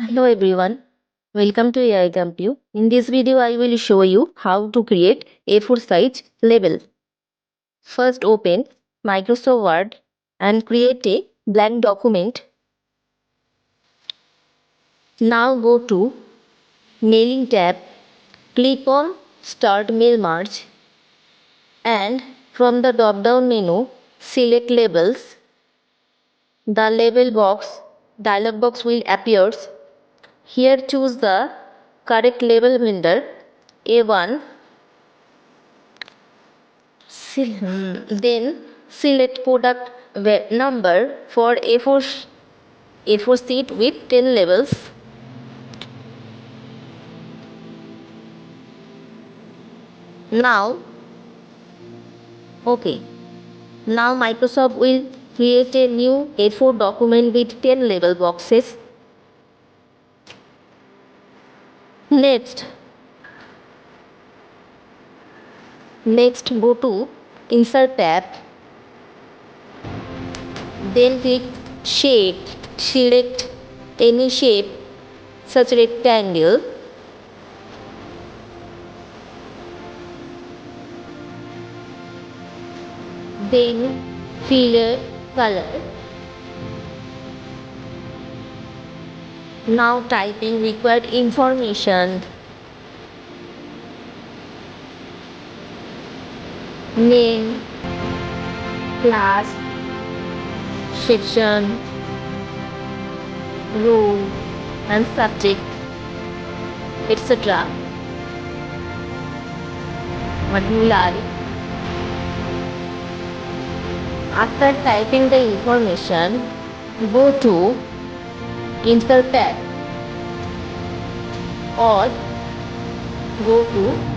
Hello everyone, welcome to Aicompu. In this video, I will show you how to create A4 size label. First open Microsoft Word and create a blank document. Now go to Mailing tab, click on Start Mail Merge and from the drop down menu, select Labels. The label box dialog box will appear. Here choose the correct label vendor A1. Then select product number for A4 sheet with 10 labels. Now, okay. Now Microsoft will create a new A4 document with 10 label boxes. Next go to Insert tab. Then click Shape. Select any shape such rectangle. Then fill a color. Now type in required information. Name, class, section, row and subject, etc. What you like. After typing the information, go to Insert tab or go to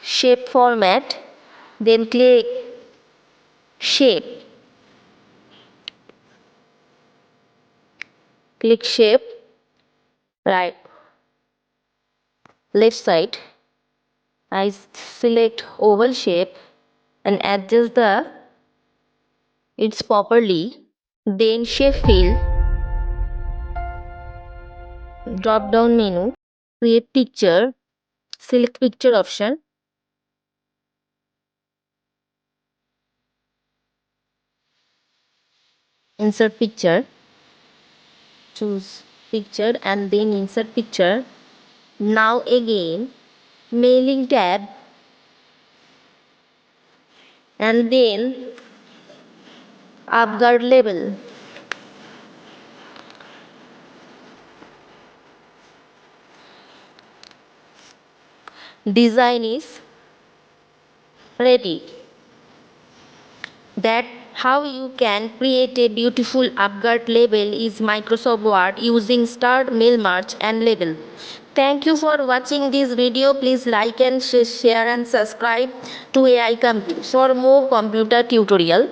Shape format, then click Shape. Click Shape, right, left side. I select oval shape and adjust its properly. Then Shape Fill, drop down menu, create picture, select picture option. Insert picture, choose picture and then insert picture. Now again Mailing tab and then Upguard label. Design is ready. That how you can create a beautiful upguard label is Microsoft Word using Start, Mail Merge and Label. Thank you for watching this video. Please like and share and subscribe to AI Computer for more computer tutorial.